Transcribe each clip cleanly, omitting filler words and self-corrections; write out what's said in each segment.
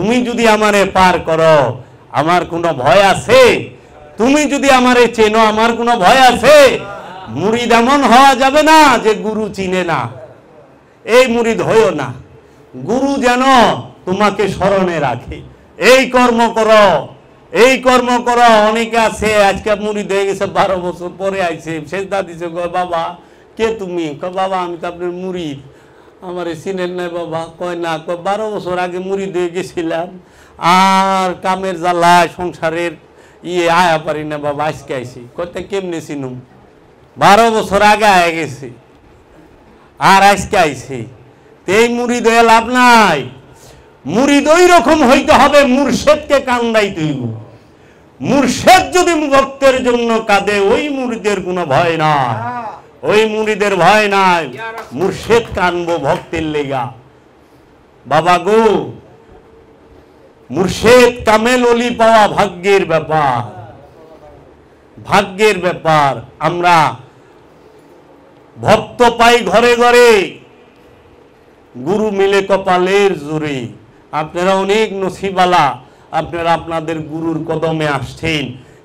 তুমি যদি আমারে পার করো আমার কোনো ভয় আছে? তুমি যদি আমারে চেনো আমার কোনো ভয় আছে? মুরিদ এমন হওয়া যাবে না যে গুরু চিনে না। এই মুরিদ হইও না। গুরু যেন তোমাকে স্মরণে রাখে। এই কর্ম করো, এই কর্ম করো। অনেকে আছে আজকে মুরিদ হয়ে গেছে, 12 বছর পরে আইছে, সেজদা দিছে, কয় বাবা কে তুমি? কয় বাবা আমি তো আপনার মুরিদ, আমারে চিনেন নাই বাবা। কয় না, কয় 12 বছর আগে মুরিদ হয়ে গেছিলাম, আর কামের জ্বালায় সংসারের আয়া পারি না বাবা, আজকে আইসি। কয়টা কেমনে চিনুম? 12 বছর আগে আয়া গেছি আর আজকে আইসি। এই মুরিদ হয়ে লাভ নাই। মুরিদ ওই রকম হইতে হবে, মুর্শেদকে কান্দাইতে হইব। মুর্শেদ যদি ভক্তের জন্য কাঁদে ওই মুরিদের কোনো ভয় নাই, ওই মুরিদের ভয় নাই। মুর্শেদ কানবো ভক্তের লেগা। বাবা গো, মুর্শেদ কামেল ওলি পাওয়া ভাগ্যের ব্যাপার, ভাগ্যের ব্যাপার। আমরা ভক্ত পাই ঘরে ঘরে, গুরু মিলে কপালের জোরে। আপনারা অনেক নসিবালা, আপনারা আপনাদের গুরুর কদমে আসছেন।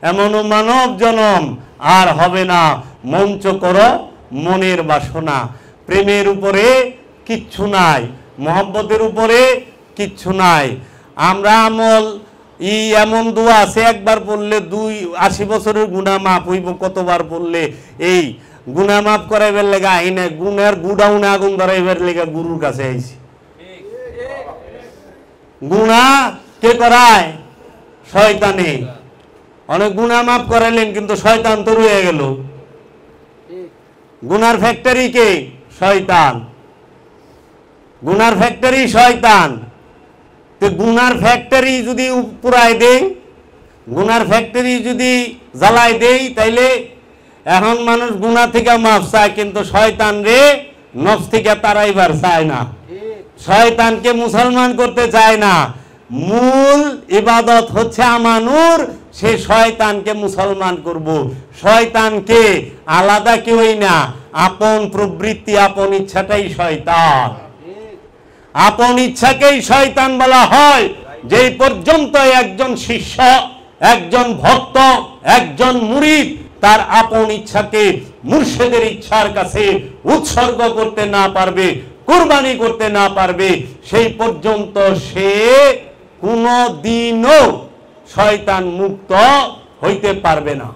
এমনও মানব জনম আর হবে না। মঞ্চ করো মনের বাসনা। প্রেমের উপরে কিচ্ছু নাই, মহব্বতের উপরে কিচ্ছু নাই। আমরা আমল এমন দোয়া আছে, একবার পড়লে 80 বছরের গুনাহ মাফ হইব। কতবার পড়লে এই গুনাহ মাফ করাইবার লেগে আই না, গুনার গুডাউনে আগুন ধরাইবার লেগে গুরুর কাছে আইছি। গুনাহ কে করায়? শয়তানে। অনেক গুনাহ মাফ করাইলেন কিন্তু শয়তান তো রয়ে গেল। গুনার ফ্যাক্টরি কে? শয়তান। গুনার ফ্যাক্টরি শয়তান। তো গুনার ফ্যাক্টরি যদি পুরাই দেই, গুনার ফ্যাক্টরি যদি জ্বালাই দেই, তাইলে এখন মানুষ গুনাহ থেকে মাফ চায়, কিন্তু শয়তান রে নফস থেকে তারাইবার চায় না, শয়তানকে মুসলমান করতে চায় না। মূল ইবাদত হচ্ছে আমানুর, সে শয়তানকে মুসলমান করব। শয়তানকে আলাদা কেউই না, আপন প্রবৃত্তি আপন ইচ্ছাটাই শয়তান। আপন ইচ্ছাকেই শয়তান বলা হয়। যেই পর্যন্ত একজন শিষ্য, একজন ভক্ত, একজন মুরিদ তার আপন ইচ্ছাকে মুর্শিদের ইচ্ছার কাছে উৎসর্গ করতে না পারবে, কুরবানি করতে না পারবে, সেই পর্যন্ত সে কোনো দিনও শয়তান মুক্ত হইতে পারবে না।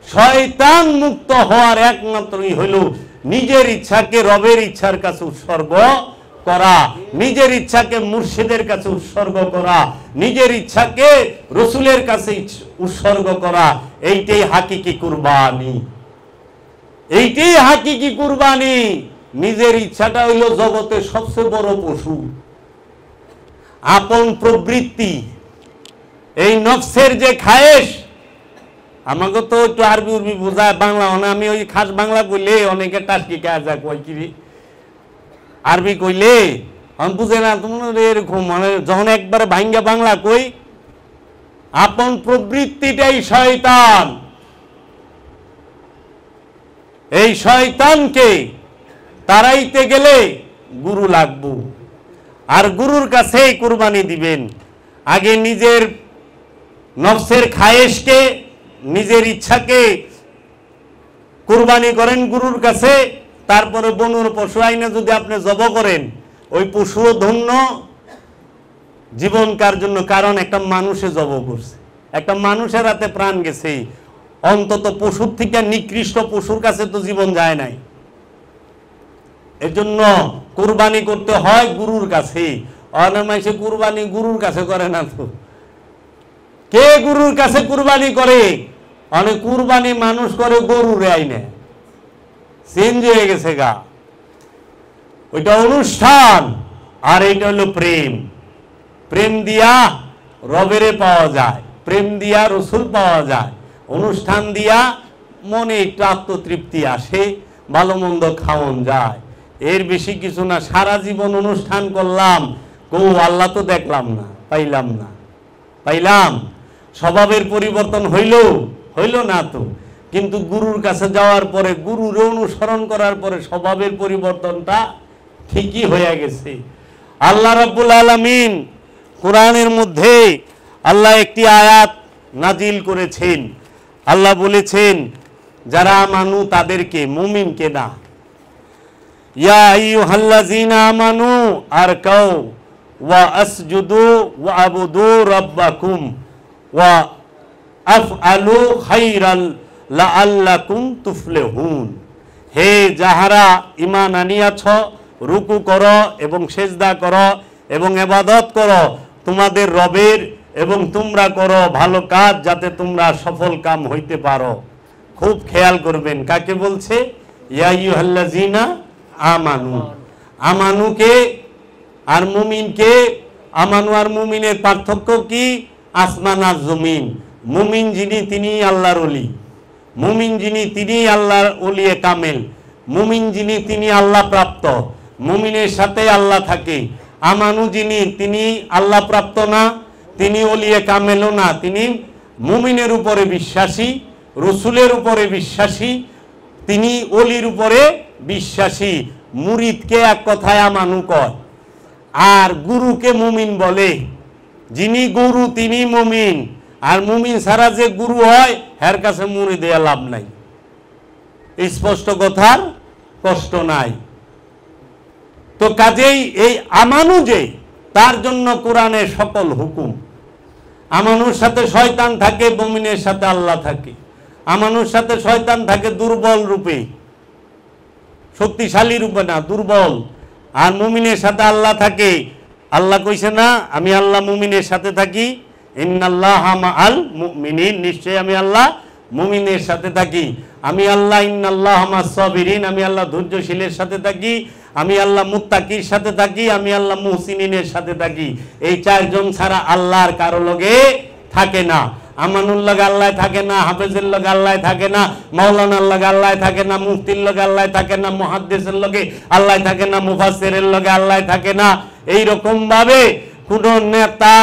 শয়তান মুক্ত হওয়ার একমাত্রই হইল নিজের ইচ্ছাকে রবের ইচ্ছার কাছে উৎসর্গ করা, নিজের ইচ্ছাকে মুর্শিদের কাছে উৎসর্গ করা, নিজের ইচ্ছাকে রসুলের কাছে উৎসর্গ করা। এইটাই হাকিকি কুরবানি, এইটাই হাকিকি কুরবানি। নিজের ইচ্ছাটা হইল জগতের সবচেয়ে বড় পশু। আপন প্রবৃত্তি, এই নফসের যে খায়েশ। আমাকে তো একটু আরবি উর্বি বোঝায়, বাংলা মানে আমি ওই খাস বাংলা কইলে অনেকে টাটকি কাজা কয় কি আরবি কইলে আমি বুঝে না। তোমার এরকম মানে যখন একবারে ভাঙ্গা বাংলা কই, আপন প্রবৃত্তিটাই শয়তান। এই শয়তানকে তাড়াইতে গেলে গুরু লাগবো, আর গুরুর কাছেই কুরবানি দিবেন। আগে নিজের নফসের খায়েশকে, নিজের ইচ্ছাকে কুরবানি করেন গুরুর কাছে। তারপরে বনুর পশু আইনে যদি আপনি জব করেন, ওই পশুও ধন্য জীবনকার জন্য। কারণ একটা মানুষে জব করছে, একটা মানুষের হাতে প্রাণ গেছে। অন্তত পশুর থেকে নিকৃষ্ট পশুর কাছে তো জীবন যায় নাই। এর জন্য কুরবানি করতে হয় গুরুর কাছে। অনেক মানুষ কুরবানি গুরুর কাছে করে না। তো কে গুরুর কাছে কুরবানি করে? অনেক কুরবানি মানুষ করে গরুরে আইনে। চেঞ্জ হয়ে গেছে গা। ওইটা অনুষ্ঠান, আর এইটা হলো প্রেম। প্রেম দিয়া রবেরে পাওয়া যায়, প্রেম দিয়া রসুল পাওয়া যায়। অনুষ্ঠান দিয়া মনে একটু আত্মতৃপ্তি আসে, ভালো মন্দ খাওয়ান যায়, এর বেশি কিছু না। সারা জীবন অনুষ্ঠান করলাম, আল্লাহ তো দেখলাম না, পাইলাম না। পাইলাম স্বভাবের পরিবর্তন হইল না তো। কিন্তু গুরুর কাছে যাওয়ার পরে, গুরুর অনুসরণ করার পরে স্বভাবের পরিবর্তনটা ঠিকই হয়ে গেছে। আল্লাহ রাব্বুল আলামিন কোরআনের মধ্যে আল্লাহ একটি আয়াত নাজিল করেছেন। আল্লাহ বলেছেন যারা আমানু তাদেরকে, মুমিনকে না। ইয়া আইয়ুহাল্লাযীনা আমানু আরকাউ ওয়া আসজুদু ওয়া আবুদু রাব্বাকুম ওয়া আফআলু খাইরাল লাআল্লাকুম তুফলিহুন। হে যাহারা ঈমান আনিয়াছ, রুকু করো এবং সেজদা করো এবং ইবাদত করো তোমাদের রবের, এবং তোমরা করো ভালো কাজ যাতে তোমরা সফল কাম হইতে পারো। খুব খেয়াল করবেন কাকে বলছে, ইয়া আইয়ুহাল্লাযীনা আমানু। আমানুকে আর মুমিনকে, আমানু আর মুমিনের পার্থক্য কি? আসমান আর জমিন। মুমিন যিনি তিনি আল্লাহর ওলি, মুমিন যিনি তিনি আল্লাহর ওলিয়ে কামেল, মুমিন যিনি তিনি আল্লাহ প্রাপ্ত, মুমিনের সাথে আল্লাহ থাকে। আমানু যিনি তিনি আল্লাহ প্রাপ্ত না, তিনি ওলিয়ে কামেলও না, তিনি মুমিনের উপরে বিশ্বাসী, রসুলের উপরে বিশ্বাসী, তিনি ওলির উপরে বিশ্বাসী। মুরিদকে এক কথায় আমানু কয়, আর গুরুকে মুমিন বলে। যিনি গুরু তিনি মুমিন, আর মুমিন ছাড়া যে গুরু হয় এর কাছে মুড়ি দেয়া লাভ নাই। স্পষ্ট কথার কষ্ট নাই। তো কাজেই এই আমানু যে, তার জন্য কোরআনের সকল হুকুম। আমানুর সাথে শয়তান থাকে, মুমিনের সাথে আল্লাহ থাকে। আমানুর সাথে শয়তান থাকে দুর্বল রূপে, শক্তিশালী রূপে না, দুর্বল। আর মুমিনের সাথে আল্লাহ থাকে। আল্লাহ কইছে না, আমি আল্লাহ মুমিনের সাথে থাকি, ইন্নাল্লাহা মাআল মুমিনিন, নিশ্চয় আমি আল্লাহ মুমিনের সাথে থাকি। আমি আল্লাহ ইন্নাল্লাহা মাস সাবিরিন, আমি আল্লাহ ধৈর্যশীলের সাথে থাকি। আমি আল্লাহ মুত্তাকির সাথে থাকি। আমি আল্লাহ মুহসিনিনের সাথে থাকি। এই চারজন ছাড়া আল্লাহর কারো লগে থাকে না। আমানুর লগে আল্লাহ থাকে না, হাফেজের লগে আল্লাহ থাকে না, মাওলানার লগে আল্লাহ থাকে না, মুফতির লগে আল্লাহ থাকে না, মুহাদ্দিসের লগে আল্লাহ থাকে না, মুফাসসিরের লগে আল্লাহ থাকে না। এই রকম ভাবে কোন নেতা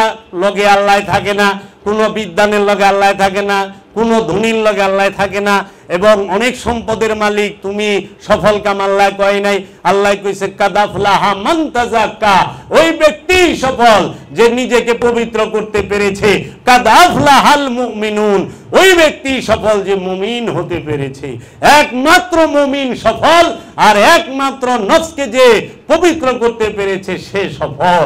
লগে আল্লাহ থাকে না, কোন বিদ্বানের লগে আল্লাহ থাকে না, কোন ধনীর লগে আল্লাহ থাকে না। এবং অনেক সম্পদের মালিক তুমি সফল কাম আল্লাহ কয় নাই, আল্লাহ কইছে কাদাফলাহা মান তাযাক্কা, ওই ব্যক্তি সফল যে নিজেকে পবিত্র করতে পেরেছে। কাদাফলাহাল মুমিনুন, ওই ব্যক্তি সফল যে মুমিন হতে পেরেছে। একমাত্র মুমিন সফল, আর একমাত্র নফসকে যে পবিত্র করতে পেরেছে সে সফল।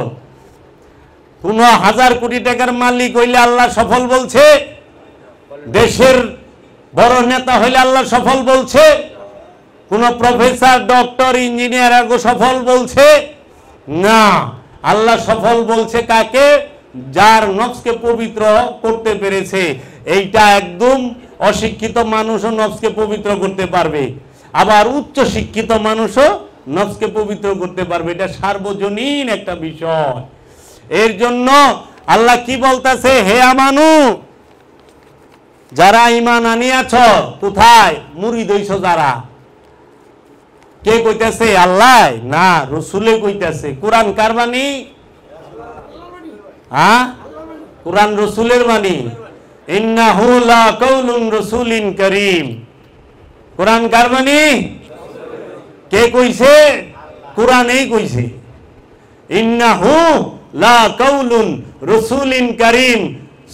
কোন 1000 কোটি টাকার মালিক হইলে আল্লাহ সফল বলছে? দেশের বড় নেতা হইলে আল্লাহ সফল বলছে? কোন প্রফেসর, ডক্টর, ইঞ্জিনিয়ার আগে সফল বলছে? না, আল্লাহ সফল বলছে কাকে? যার নফসকে পবিত্র করতে পেরেছে। এইটা একদম অশিক্ষিত মানুষও নফসকে পবিত্র করতে পারবে, আবার উচ্চ শিক্ষিত মানুষও নফসকে পবিত্র করতে পারবে। এটা সার্বজনীন একটা বিষয়। এর জন্য আল্লাহ কি বলতেছে, হে আমানু, যারা ঈমান আনিয়াছ, কোথায়? মুরিদ হইছ যারা। কে কইতেছে? আল্লাহ না, রসুলে কইতেছে। কোরআন কার বাণী? হ্যাঁ, কোরআন রসুলের বাণী। ইন্নাহু লা কাউলুন রাসূলিন কারীম। কোরআন কার বাণী? কে কইছে? কোরআনই কইছে। ইন্নাহু লা কাউলুন রাসূলিন কারীম।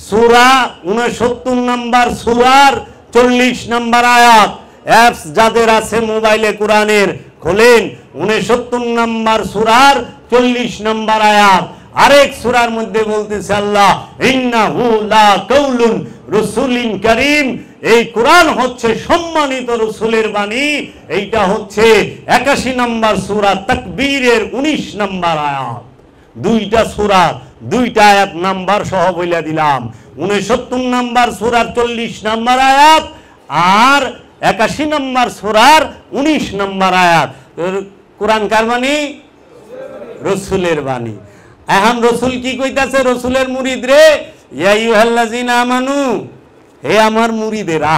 সূরা 69 নম্বর সূরার 40 নম্বর আয়াত। অ্যাপস যাদের আছে মোবাইলে কোরআনের, খোলেন 69 নম্বর সূরার 40 নম্বর আয়াত। আরেক সূরার মধ্যে বলতেছে আল্লাহ, ইন্নাহু লা কাউলুন রাসূলিন কারীম। এই কোরআন হচ্ছে সম্মানিত রাসূলের বাণী। এইটা হচ্ছে 81 নম্বর সূরা তাকবীরের 19 নম্বর আয়াত। দুইটা সূরা, দুইটা আয়াত নাম্বার সহ বইলা দিলাম। 69 নম্বর সূরার 40 নম্বর আয়াত, আর 81 নম্বর সূরার 19 নম্বর আয়াত। কোরআন কার বাণী? রাসূলের বাণী। এখন রাসূল কি কইতাছে রাসূলের মুরিদ রে? ইয়া আইয়ুহাল্লাযীনা আমানু, হে আমার মুরিদেরা।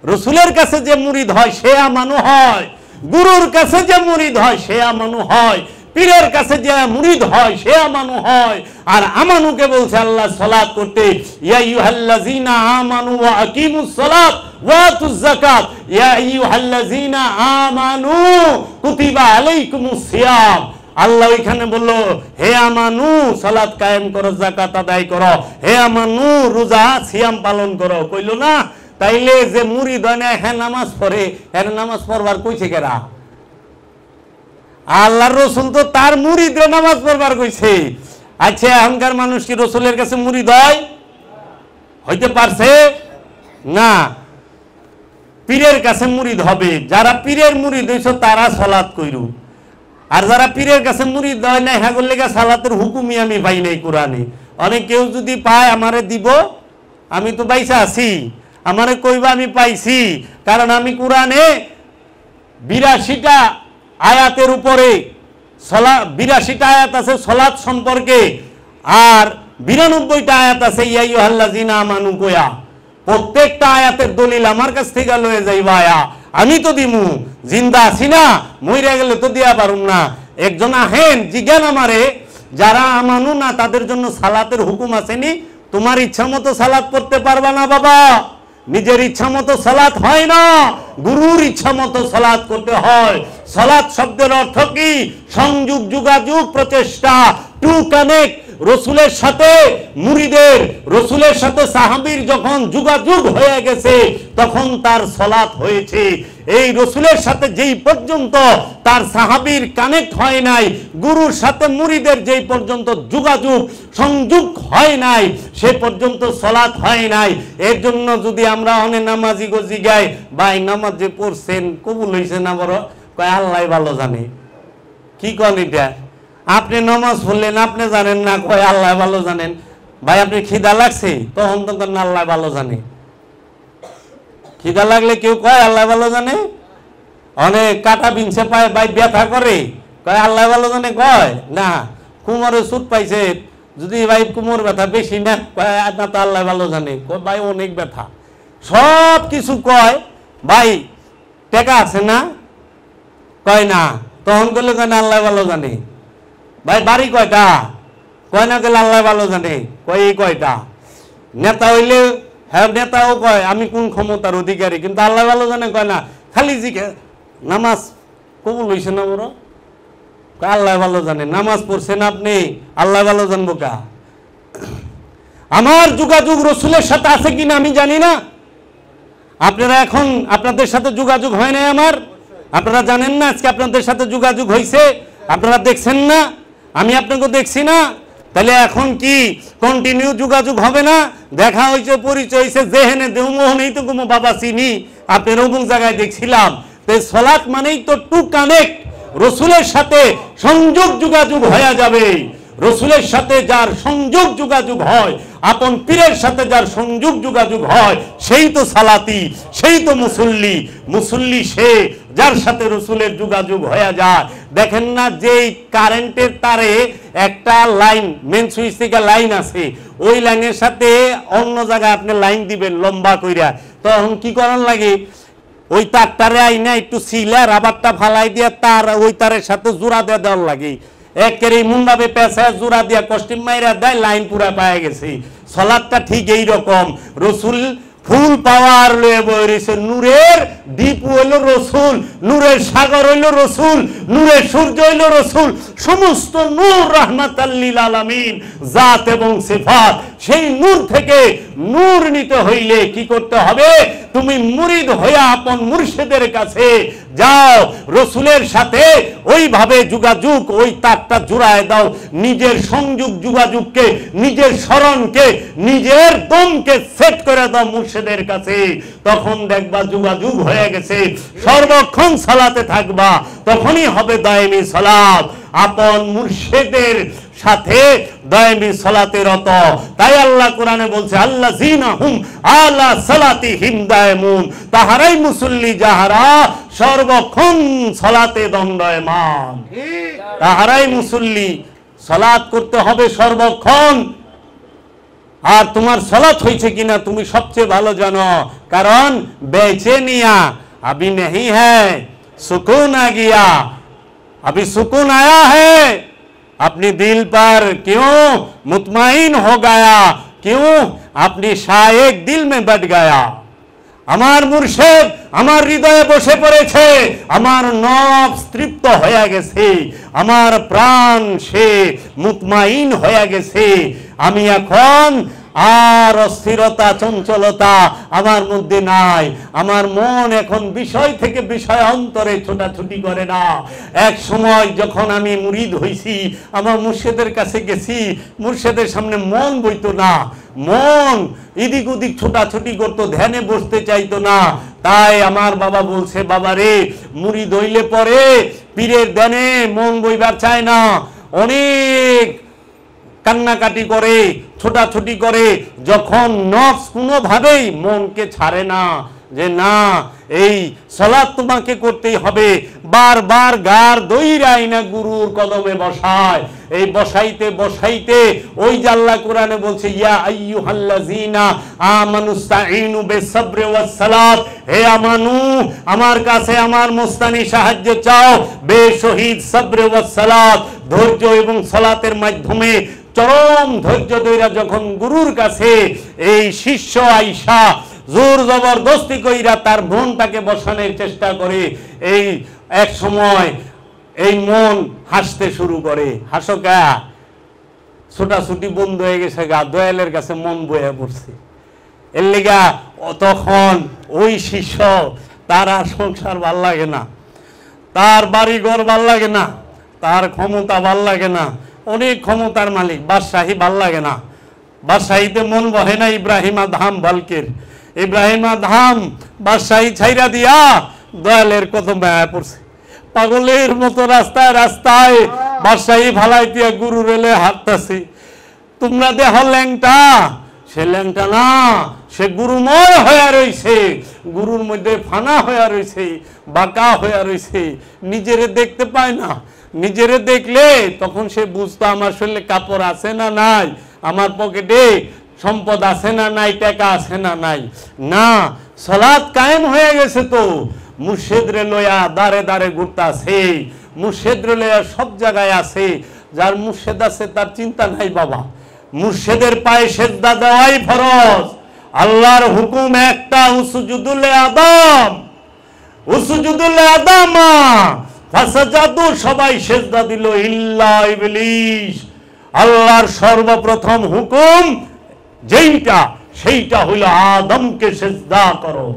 রাসূলের কাছে যে মুরিদ হয় সে আমানু হয়, গুরুর কাছে যে মুরিদ হয় সে আমানু হয়, পীরের কাছে যে মুরিদ হয় সে আমানু হয়। আর আমানুকে বলছে আল্লাহ সালাত করতে, ইয়া আইয়ুহাল্লাযীনা আমানু ওয়া আকিমুস সালাত ওয়া আতুজ যাকাত। ইয়া আইয়ুহাল্লাযীনা আমানু কুতিবা আলাইকুমুস সিয়াম। আল্লাহ ওইখানে বললো হে আমানু সালাত কায়েম করো, যাকাত আদায় করো, হে আমানু রোজা সিয়াম পালন করো, কইলো না? তাইলে যে মুরিদ হয় না হ্যাঁ নামাজ পড়ে, হ্যাঁ নামাজ পড়বার কইছে কেরা? আল্লাহর রসুল তো তার মুরিদরে নামাজ পড়বার কইছে। আচ্ছা এখনকার মানুষ কি রসুলের কাছে মুরিদ হয়? হইতে পারছে না। পীরের কাছে মুরিদ হবে। যারা পীরের মুরিদ হইছো তারা সালাত কইরু, আর যারা পীরের কাছে মুরিদ হয় না হ্যাঁ করলে সালাতের হুকুমই আমি পাই নাই কোরআনে। অনেক কেউ যদি পায় আমারে দিব, আমি তো বাইসা আছি, আমারে কইবা আমি পাইছি, কারণ আমি কোরআনে 82টা আয়াতের উপরে 82টা আয়াত আছে সালাত সম্পর্কে, আর 92টা আয়াত আছে ইয়া আইয়ুহাল্লাযিনা আমানু কয়া। প্রত্যেকটা আয়াতের দলিল আমার কাছ থেকে লয়ে যাইবা আয়া, আমি তো দিমু, জিন্দা আছি না, মইরা গেলে তো দিয়া পারুম না। একজন আহেন জিজ্ঞান আমারে, যারা আমানু না তাদের জন্য সালাতের হুকুম আসেনি? তোমার ইচ্ছা মতো সালাত পড়তে পারবা না বাবা, নিজের ইচ্ছা মতো সালাত হয় না, গুরুর ইচ্ছা মতো সালাত করতে হয়। সালাত শব্দের অর্থ কি? সংযোগ, যোগাযোগ, প্রচেষ্টা, টু কানেক্ট। রসুলের সাথে মুরিদের, রসুলের সাথে সাহাবীর যখন যোগাযোগ হয়ে গেছে তখন তার সালাত হয়েছে। এই রসুলের সাথে যেই পর্যন্ত তার সাহাবীর কানেক্ট হয় নাই, গুরুর সাথে মুরিদের যেই পর্যন্ত যোগাযোগ সংযোগ হয় নাই, সে পর্যন্ত সালাত হয় নাই। এর জন্য যদি আমরা অনেক নামাজি গজি গাই, ভাই নামাজ যে পড়ছেন কবুল হয়েছে না, বড় কয় আল্লাহ ভালো জানে। কি কন এটা? আপনি নামাজ পড়লেন আপনি জানেন না, কয় আল্লাহ ভালো জানেন। ভাই আপনি খিদা লাগছে, তখন তো আল্লাহ ভালো জানে। খিদা লাগলে কেউ কয় আল্লাহ ভালো জানে? অনেক কাটা বিনছে পায়, ভাই ব্যথা করে, কয় আল্লাহ ভালো জানে? কয় না। কুমোরে সুট পাইছে, যদি ভাই কুমোর ব্যথা বেশি না, কয় না তো আল্লাহ ভালো জানে। কয় ভাই অনেক ব্যথা, সব কিছু কয়। ভাই টাকা আছে না? কয় না। তখন করলে কয় না আল্লাহ ভালো জানে। ভাই বাড়ি কয়টা? কয় না, গেলে আল্লাহ ভালো জানে। কয় এই কয়টা? নেতা হইলে হ্যাঁ নেতাও কয় আমি কোন ক্ষমতার অধিকারী, কিন্তু আল্লাহ ভালো জানে কয় না। খালি জিজ্ঞে নামাজ কবুল হইছে না বড়? কয় আল্লাহ ভালো জানে। নামাজ পড়ছেন আপনি, আল্লাহ ভালো জানবো কা? আমার যোগাযোগ রসুলের সাথে আছে কিনা আমি জানি না। আপনারা এখন আপনাদের সাথে যোগাযোগ হয় নাই আমার, আপনারা জানেন না আজকে আপনাদের সাথে যোগাযোগ হয়েছে, আপনারা দেখছেন না, আমি আপনাকে দেখছি না। তাহলে এখন কি কন্টিনিউ যোগাযোগ হবে না? দেখা হয়েছে, পরিচয় হয়েছে, যেহেনে দেউমোহনেই তো কোনো বাবা চিনি, আপনার অমুক জায়গায় দেখছিলাম। তাই সালাত মানেই তো টু কানেক্ট, রসুলের সাথে সংযোগ যোগাযোগ হয়ে যাবে। রসুলের সাথে যার সংযোগ যোগাযোগ হয়, আপন পীরের সাথে যার সংযোগ যোগাযোগ হয়, সেই তো সালাতি, সেই তো মুসল্লি। মুসল্লি সে যার সাথে রসুলের যোগাযোগ হয়ে যায়। দেখেন না যে কারেন্টের তারে একটা লাইন, মেন সুইচ থেকে লাইন আছে, ওই লাইনের সাথে অন্য জায়গায় আপনি লাইন দিবেন লম্বা কইরা, তখন কি করার লাগে? ওই তারটারে আইনা একটু সিলা রাবারটা ফালাই দিয়া তার ওই তারের সাথে জোড়া দিয়ে দেওয়ার লাগে। একেবারে মুন্ডাবে পেঁচা জোড়া দিয়া কষ্টিম মাইরা দেয়, লাইন পুরা পায়ে গেছে। সালাতটা ঠিক এই রকম। রসুল ফুল পাওয়ার লয়ে বই রয়েছে, নূরের দ্বীপ হইল রসুল, নূরের সাগর হইল রসুল, নূরের সূর্য হইল রসুল, সমস্ত নূর রাহমাতাল লিল আলামিন জাত এবং সিফাত। সেই নূর থেকে নূর নিতে হইলে কি করতে হবে? তুমি মুরিদ হইয়া আপন মুর্শিদের কাছে যাও, রসুলের সাথে ওইভাবে যোগাযোগ, ওই তারটা জোড়ায় দাও, নিজের সংযোগ যোগাযোগকে, নিজের স্মরণকে, নিজের দমকে সেট করে দাও মুর্শিদের কাছে। তখন দেখবা যোগাযোগ হয়ে গেছে, সর্বক্ষণ সালাতে থাকবা, তখনই হবে দায়েমি সালাত। আপন মুর্শিদের সাথে দায়েমি সালাতে রত। তাই আল্লাহ কোরআনে বলছে আল্লাযীনা হুম আলা সালাতিহিম দায়মুন, তাহারাই মুসল্লি যাহারা সর্বক্ষণ সালাতে দণ্ডায়মান। তাহারাই মুসল্লি। সালাত করতে হবে সর্বক্ষণ। আর তোমার সালাত হয়েছে কিনা তুমি সবচেয়ে ভালো জানো, কারণ বেচেনিয়া अभी नहीं है, सुकून आ गया, अभी सुकून आया है अपने दिल पर। क्यों? मुतमईन हो गया। क्यों? अपनी शायक दिल में बैठ गया। আমার মুর্শিদ আমার হৃদয়ে বসে পড়েছে, আমার নফস তৃপ্ত হয়ে গেছে, আমার প্রাণ সে মুতমাইন হয়ে গেছে। আমি এখন আর অস্থিরতা চঞ্চলতা আমার মধ্যে নাই। আমার মন এখন বিষয় থেকে বিষয় অন্তরে ছোটাছুটি করে না। এক সময় যখন আমি মুরিদ হইছি, আমার মুর্শিদের কাছে গেছি, মুর্শিদের সামনে মন বইতো না, মন এদিক ওদিক ছোটাছুটি করতো, ধ্যানে বসতে চাইতো না। তাই আমার বাবা বলছে, বাবা রে, মুরিদ হইলে পরে পীরের ধ্যানে মন বইবার চায় না, অনেক কান্নাকাটি করে, ছোটাছুটি করে, যখন নফস কোনোভাবেই মনকে ছাড়ে না যে না এই সালাত তোমাকে করতেই হবে, বারবার গার দইরাই না গুরুর কদমে বসায়। এই বসাইতে বসাইতে ওই যে আল্লাহ কোরআনে বলছে, ইয়া আইয়ুহাল্লাযীনা আমানুস্তাঈনু বিসসবরি ওয়াস সালাত, হে আমানু আমার কাছে আমার মুস্তানি সাহায্য চাও, বেশহীদ সবরে ওয়াস সালাত, ধৈর্য এবং সালাতের মাধ্যমে চরম ধৈর্য ধইরা যখন গুরুর কাছে এই শিষ্য আইসা জোর জবরদস্তি কইরা তার মনটাকে বসানোর চেষ্টা করে, এই এক সময় এই মন হাসতে শুরু করে। হাসকা ছোটাছুটি বন্ধ হয়ে গেছে, গা দয়ালের কাছে মন বয়ে পড়ছে। এর লেগা তখন ওই শিষ্য তার আর সংসার ভাল লাগে না, তার বাড়ি ঘর ভাল লাগে না, তার ক্ষমতা ভাল লাগে না, অনেক ক্ষমতার মালিক, বাদশাহী ভাল লাগে না, বাদশাহীতে মন বহে না। ইব্রাহিম আদহাম বালকের ইব্রাহিম আদহাম বাদশাহী ছাইরা দিয়া দয়ালের কত মায়া পড়ছে, পাগলের মতো রাস্তায় রাস্তায় বাদশাহী ভালাই দিয়া গুরু রেলে হাঁটতেছে। তোমরা দেহ ল্যাংটা, সে ল্যাংটা না, সে গুরুময় হয়ে রয়েছে, গুরুর মধ্যে ফানা হয়ে রয়েছে, বাঁকা হয়ে রয়েছে, নিজেরে দেখতে পায় না। নিজেরে দেখলে তখন সে বুঝতো আমার শরীরে কাপড় আছে না নাই, আমার পকেটে সম্পদ আছে না নাই, টাকা আছে না নাই। না, সালাত কায়েম হয়ে গেছে তো মুর্শিদরে লয়া দাঁড়ে দাঁড়ে ঘুরতাছে, মুর্শিদরে লয়া সব জায়গায় আছে। যার মুর্শিদ আছে তার চিন্তা নাই বাবা, মুর্শিদের পায়ে সেজদা দেওয়াই ফরজ। আল্লাহর হুকুম একটা, উসজুদুল আদম, উসজুদুল আদমা ফাসাজাদু, সবাই সেজদা দিল ইল্লা ইবলিস। আল্লাহর সর্বপ্রথম হুকুম যেইটা, সেইটা হইল আদমকে সেজদা করো।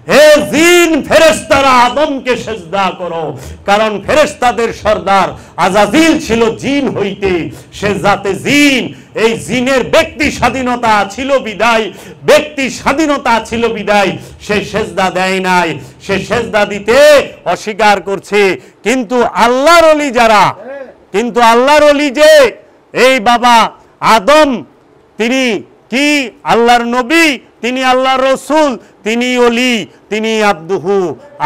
হে জিন ফেরেশতারা আদমকে সেজদা করো, কারণ ফেরেশতাদের সর্দার আজাজিল ছিল জিন হইতে, সে জাতে জিন। এই জিনের ব্যক্তি স্বাধীনতা ছিল বিদায়, ব্যক্তি স্বাধীনতা ছিল বিদায় সে সেজদা দেয় নাই, সে সেজদা দিতে অস্বীকার করছে। কিন্তু আল্লাহর ওলি যারা, কিন্তু আল্লাহর ওলি যে এই বাবা আদম, তিনি কি আল্লাহর নবী, তিনি আল্লাহর রসুল, তিনি ওলি, তিনি আব্দুহু।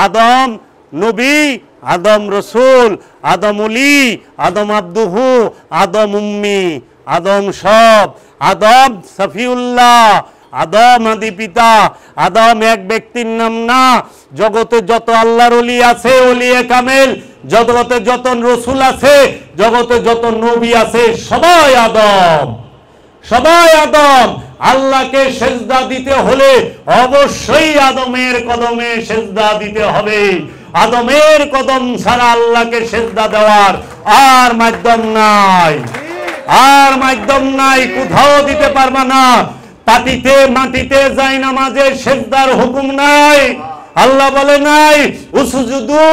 আদম নবী, আদম রসুল, আদম ওলি, আদম আব্দুহু, আদম উম্মি, আদম সব, আদম সফিউল্লাহ, আদম আদি পিতা। আদম এক ব্যক্তির নাম না, জগতে যত আল্লাহর ওলি আছে, ওলিয়ে কামেল, জগতে যত রসুল আছে, জগতে যত নবী আছে, সবাই আদম, সবাই আদম। আল্লাহকে সেজদা দিতে হলে অবশ্যই আদমের কদমে সেজদা দিতে হবে। আদমের কদম ছাড়া আল্লাহকে সেজদা দেওয়ার আর মাধ্যম নাই, আর মাধ্যম নাই, কোথাও দিতে পারবা না। পাটিতে মাটিতে যাই নামাজের সেজদার হুকুম নাই। আল্লাহ বলে নাই উসজুদু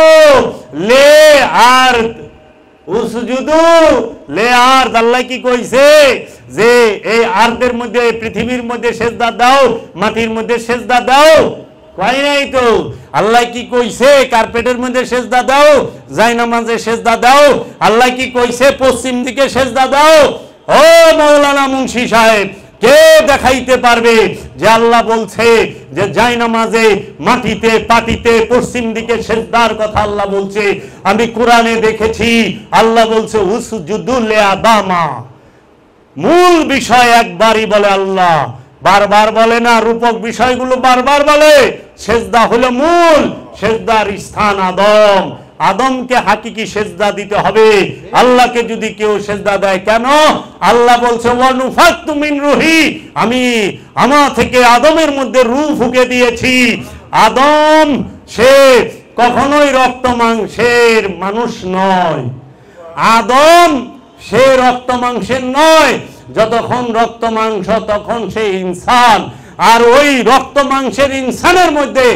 লে আর, উসজুদু লে আর। আল্লাহ কি কইছে যে এই আরদের মধ্যে, পৃথিবীর মধ্যে সেজদা দাও, মাটির মধ্যে সেজদা দাও? কয় নাই তো। আল্লাহ কি কইছে কার্পেটের মধ্যে সেজদা দাও, জায়নামাজে সেজদা দাও? আল্লাহ কি কইছে পশ্চিম দিকে সেজদা দাও? ও মাওলানা মুন্সি সাহেব, কে দেখাইতে পারবে যে আল্লাহ বলছে যে জায়নামাজে মাটিতে পাটিতে পশ্চিম দিকে সেজদার কথা আল্লাহ বলছে? আমি কোরআনে দেখেছি আল্লাহ বলছে উসজুদু লি আদামা। মূল বিষয় একবারই বলে আল্লাহ, বারবার বলে না, রূপক বিষয়গুলো বারবার বলে। সেজদা হলো মূল, সেজদার স্থান আদম, আদমকে হাকিকি সেজদা দিতে হবে। আল্লাহকে যদি কেউ সেজদা দেয়, কেন? আল্লাহ বলছে ওয়ানুফাক্তু মিন রূহি, আমি আমার থেকে আদমের মধ্যে রূহ ফুঁকে দিয়েছি। আদম সে কখনোই রক্ত মাংসের মানুষ নয়, আদম সে রক্ত মাংসের নয়। যতক্ষণ রক্ত মাংস তখন সে ইনসান, আর ওই রক্ত মাংসের ইনসানের মধ্যে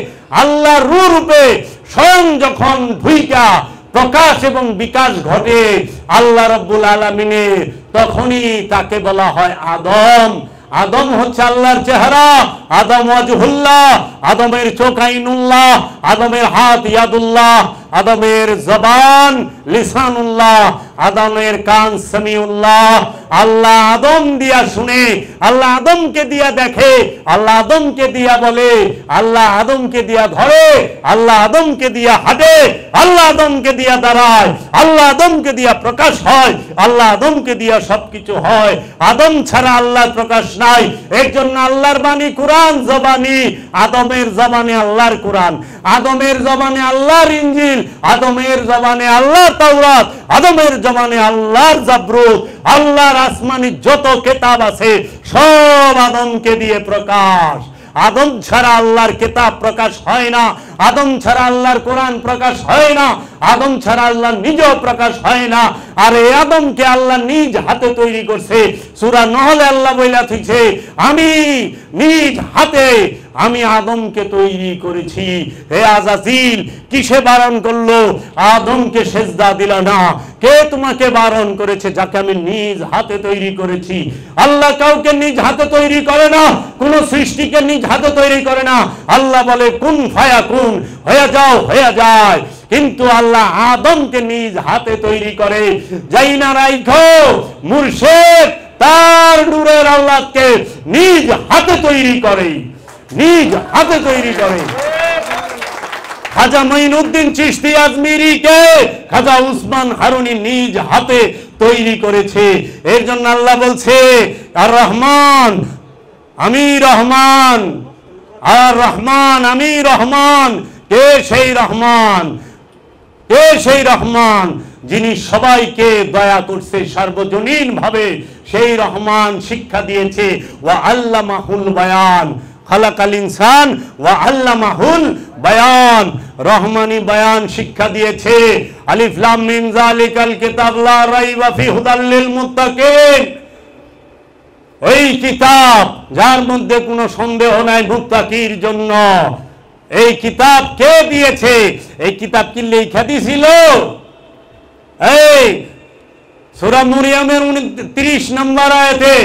আল্লাহর রূহ রূপে স্বয়ং যখন ভূমিকা প্রকাশ এবং বিকাশ ঘটে আল্লাহ রাব্বুল আলামিনের, তখনই তাকে বলা হয় আদম। আদম হচ্ছে আল্লাহর চেহারা, আদম ওয়াজহুল্লাহ, আদমের চোখ আইনুল্লাহ, আদমের হাত ইয়াদুল্লাহ, আদমের জবান লিসানুল্লাহ, আদমের কান সামিউল্লাহ। আল্লাহ আদম দিয়া শুনে, আল্লাহ আদমকে দিয়া দেখে, আল্লাহ আদমকে দিয়া বলে, আল্লাহ আদমকে দিয়া ধরে, আল্লাহ আদমকে দিয়া হাঁটে, আল্লাহ আদমকে দিয়া দাঁড়ায়, আল্লাহ আদমকে দিয়া প্রকাশ হয়, আল্লাহ আদমকে দিয়া সবকিছু হয়। আদম ছাড়া আল্লাহর প্রকাশ নাই। এর জন্য আল্লাহর বাণী কুরআন জবানি, আদমের জবানে আল্লাহর কুরআন, আদমের জবানে আল্লাহর ইনজিল, আদমের জবানে আল্লাহর তাওরাত, আদমের জবানে আল্লাহর জাবরুত। আল্লাহর আসমানি যত কিতাব আছে সব আদমকে দিয়ে প্রকাশ। আদম ছাড়া আল্লাহর কিতাব প্রকাশ হয় না, আদম ছাড়া আল্লাহর কোরআন প্রকাশ হয় না, আদম ছাড়া আল্লাহ নিজেও প্রকাশ হয় না। আর এই আদমকে আল্লাহ নিজ হাতে তৈরি করছে। সূরা নহলে আল্লাহ বইলা থইছে, আমি নিজ হাতে আমি আদমকে তৈরি করেছি। হে আজাজিল, কিসে বারণ করলো? আদমকে সেজদা দিল না। কে তোমাকে বারণ করেছে? যাকে আমি নিজ হাতে তৈরি করেছি। আল্লাহ কাউকে নিজ হাতে তৈরি করে না, কোন সৃষ্টিকে নিজ হাতে তৈরি করে না। আল্লাহ বলে কুন ফায়াকুন, হয়ে যাও, হয়ে যায়। কিন্তু আল্লাহ আদমকে নিজ হাতে তৈরি করে। যাই না রাইখো মুর্শিদ তার নূরের আল্লাহকে নিজ হাতে তৈরি করে, নিজ হাতে তৈরি করে। খাজা মঈনুদ্দিন চিশতি আজমিরিকে খাজা উসমান হারুনি নিজ হাতে তৈরি করেছে। এর জন্য আল্লাহ বলছে আর রহমান আমি রহমান, আর রহমান আমি রহমান। কে সেই রহমান? কে সেই রহমান যিনি সবাইকে দয়া করছে সার্বজনীন ভাবে? সেই রহমান শিক্ষা দিয়েছে ওয়া আল্লামাহুল বায়ান, খালাকাল ইনসান ওয়া আল্লামাহুল বায়ান। রহমানি বয়ান শিক্ষা দিয়েছে। আলিফ লাম মিম যালিকাল কিতাব লা রাইবা ফি হুদাল লিল মুত্তাকিন, ওই কিতাব যার মধ্যে কোনো সন্দেহ নাই মুত্তাকির জন্য। এই কিতাব কে দিয়েছে? এই কিতাব কি লেখা দিয়েছিল? এই সূরা মরিয়মের 29 নম্বর আয়াতে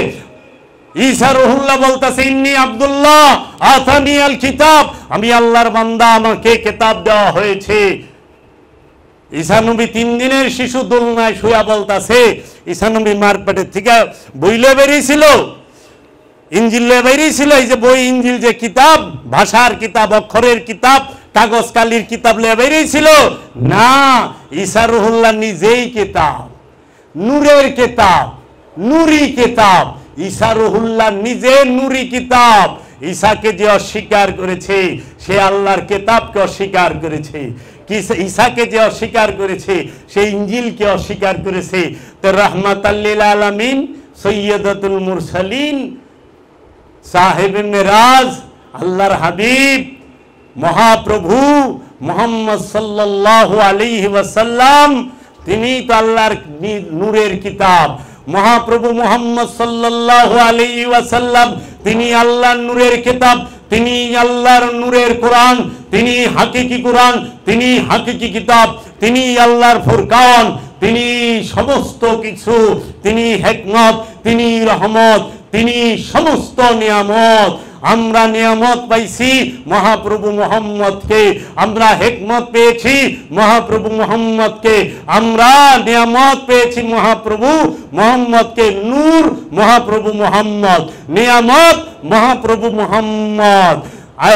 ঈসা রুহুল্লাহ বলতেছে ইন্নী আব্দুল্লাহ আতানি আল কিতাব, আমি আল্লাহর বান্দা, আমাকে কিতাব দেওয়া হয়েছে। ঈসা নবী 3 দিনের শিশু দোলনায় শুয়া বলতেছে, ঈসা নবী মার পেটের থেকে বইলে বেরিয়েছিল, ইনজিল বেরিয়েছিল। এই যে বই ইনজিল যে কিতাব, ভাষার কিতাব, অক্ষরের কিতাব, কাগজ কালির কিতাব বেরিয়েছিল না। ঈসা রুহুল্লাহ নিজেই কিতাব, নূরের কিতাব, নুরি কিতাব। ঈসা রুহুল্লাহ নিজে নুরি কিতাব। ঈসাকে যে অস্বীকার করেছে সে আল্লাহর কিতাবকে অস্বীকার করেছে। ঈসাকে যে অস্বীকার করেছে সে ইনজিলকে অস্বীকার করেছে। তো রাহমাতাল লিল আলামিন, সৈয়দাতুল মুরসালিন, সাহেবে মেরাজ, আল্লাহর হাবিব মহাপ্রভু মুহাম্মদ সাল্লাল্লাহু আলাইহি ওয়াসাল্লাম, তিনি তো আল্লাহর নূরের কিতাব। মহাপ্রভু মুহাম্মদ সাল্লাল্লাহু আলাইহি ওয়াসাল্লাম তিনি আল্লাহর নূরের কিতাব, তিনি আল্লাহর নূরের কোরআন, তিনি হাকিকি কোরআন, তিনি হাকিকি কিতাব, তিনি আল্লাহর ফুরকান, তিনি সমস্ত কিছু, তিনি হিকমত, তিনি রহমত, তিনি সমস্ত নিয়ামত। আমরা নিয়ামত পাইছি মহাপ্রভু মুহাম্মদকে, আমরা হিকমত পেয়েছি মহাপ্রভু মুহাম্মদকে, আমরা নিয়ামত পেয়েছি মহাপ্রভু মুহাম্মদকে। নূর মহাপ্রভু মুহাম্মদ, নিয়ামত মহাপ্রভু মুহাম্মদ,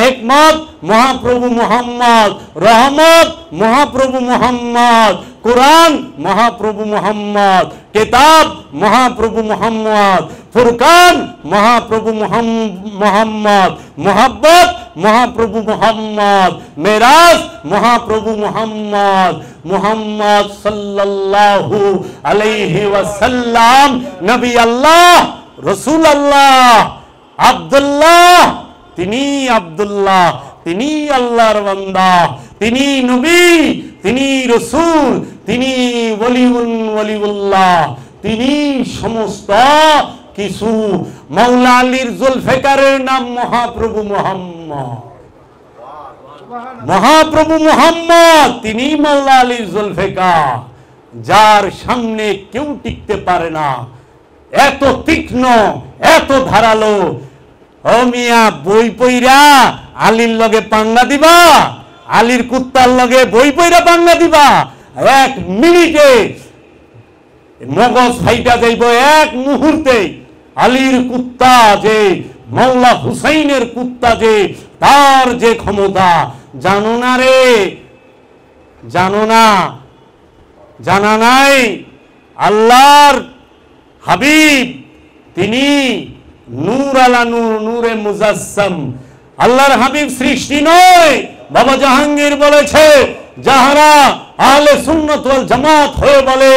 হিকমত মহাপ্রভু মুহাম্মদ, রহমত মহাপ্রভু মুহাম্মদ, কুরআন মহাপ্রভু মুহাম্মদ, কিতাব মহাপ্রভু মুহাম্মদ, ফুরকান মহাপ্রভু মুহাম্মদ, মুহাব্বত মহাপ্রভু মুহাম্মদ, মেরাজ মহাপ্রভু মুহাম্মদ, মুহাম্মদ সাল্লাল্লাহু আলাইহি ওয়াসাল্লাম নবী আল্লাহ, রসুল আল্লাহ, আব্দুল্লাহ, তিনি আব্দুল্লাহ, তিনি আল্লাহর বান্দা, তিনি নবী, তিনি রসুল, তিনি ওলিউল্লাহ, তিনি সমস্ত কিছু। মাওলা আলীর জুলফিকারের নাম মহাপ্রভু মুহাম্মদ, মহাপ্রভু মুহাম্মদ, তিনি মাওলা আলীর জুলফিকার, যার সামনে কেউ টিকতে পারে না। এত তীক্ষ্ণ, এত ধারালো। ও মিয়া, বই পইরা আলীর লগে পাঙ্গা দিবা, আলীর কুত্তার লগে বই পইরা পাঙ্গা দিবা, এক মিনিটে মগজ ফাইটা যাইব, এক মুহূর্তে। আলীর কুত্তা যে, মাওলা হুসাইনের কুত্তা যে, তার যে ক্ষমতা, জানো না রে, জানো না, জানা নাই? আল্লাহর হাবিব তিনি নূর আলা নূর, নূরে মুজাসসাম। আল্লাহর হাবিব সৃষ্টি নয়। বাবা জাহাঙ্গীর বলেছে, যাহারা আহলে সুন্নাত ওয়াল জামাত হয়ে বলে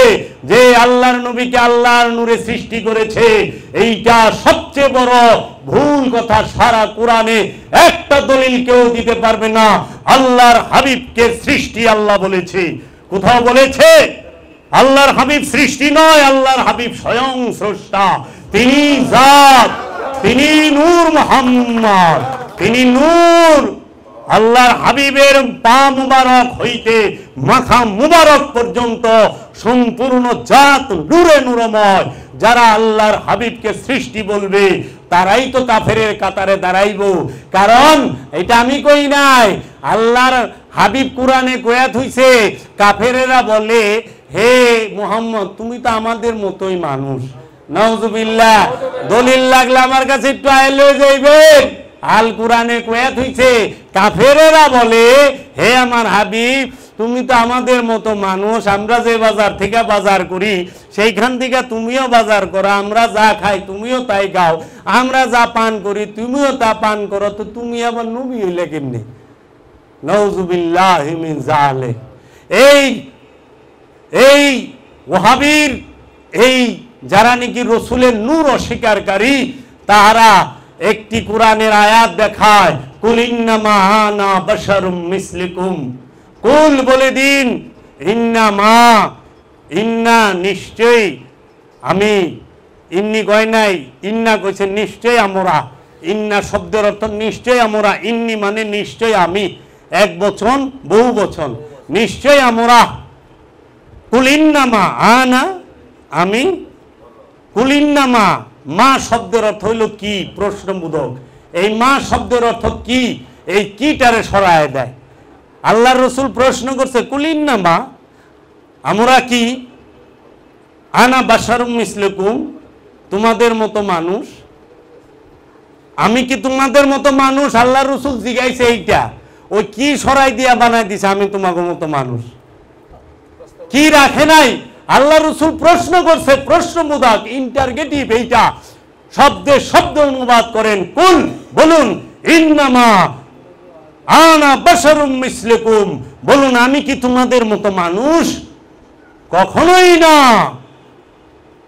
যে আল্লাহর নবীকে আল্লাহর নূরে সৃষ্টি করেছে, এইটা সবচেয়ে বড় ভুল কথা। সারা কোরআনে একটা দলিল কেউ দিতে পারবে না আল্লাহর হাবিবকে সৃষ্টি আল্লাহ বলেছে। কোথাও বলেছে? আল্লাহর হাবিব সৃষ্টি নয়, আল্লাহর হাবিব স্বয়ং স্রষ্টা। তিনি জাত, তিনি নূর মুহাম্মদ, তিনি নূর। আল্লাহর হাবিবের পা মুবারক হইতে মাথা মুবারক পর্যন্ত সম্পূর্ণ জাত নূরে নূরময়। যারা আল্লাহর হাবিবকে সৃষ্টি বলবে তারাই তো কাফেরের কাতারে দাঁড়াইব। কারণ এটা আমি কই নাই, আল্লাহর হাবিব কোরআনে কয়াত হইছে। কাফেরেরা বলে, হে মুহাম্মদ, তুমি তো আমাদের মতোই মানুষ। নাউজুবিল্লাহ। দলিল লাগলে আমার কাছে একটু আইলে যাইবেন। আল কোরআনে কয়াত হইছে, কাফেরেরা বলে, হে আমার হাবিব, তুমি তো আমাদের মতো মানুষ। আমরা যে বাজার থেকে বাজার করি সেইখান থেকে তুমিও বাজার করো, আমরা যা খাই তুমিও তাই খাও, আমরা যা পান করি তুমিও তা পান করো, তো তুমি আবার নবী হইলে কেমনে? নাউজুবিল্লাহি মিন যালিক। এই ওয়াহাবীর, এই যারা নাকি রসুলের নূর অস্বীকারী, তাহারা একটি কোরআনের আয়াত দেখায়, কুল ইন্নামা আনা বাশারুম মিসলিকুম। কুল বলে দিন, ইন্নামা, ইন্না নিশ্চয়ই আমি, ইন্নি কয় নাই, ইন্না কইছে নিশ্চয় আমরা। ইন্না শব্দের অর্থ নিশ্চয় আমরা, ইন্নি মানে নিশ্চয় আমি, এক বচন বহু বচন, নিশ্চয় আমরা। কুল ইন্নামা আনা, আমি। কুল ইন্নামা, মা শব্দের অর্থ হইল কি? প্রশ্নবোধক। এই মা শব্দের অর্থ কি? এই কিটারে সরায় দেয়। আল্লাহর রসুল প্রশ্ন করছে, কুল ইন্নামা, আমরা কি? আনা বাশারুম মিসলুকুম, তোমাদের মতো মানুষ। আমি কি তোমাদের মতো মানুষ? আল্লাহর রসুল জিগাইছে এইটা। ওই কি সরাই দিয়া বানাই দিছে আমি তোমাদের মতো মানুষ? কি রাখে নাই? আল্লাহ রসুল প্রশ্ন করছে, প্রশ্নবোধক, ইন্টারগেটিভ। এইটা শব্দে শব্দ অনুবাদ করেন। কুল, বলুন, ইন্নামা আনা বাশারুম মিসলুকুম, বলুন আমি কি তোমাদের মতো মানুষ? কখনোই না,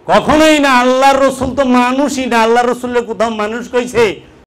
কখনোই না। আল্লাহর রসুল তো মানুষই না। আল্লাহর রসুলের কোথাও মানুষ কইছে?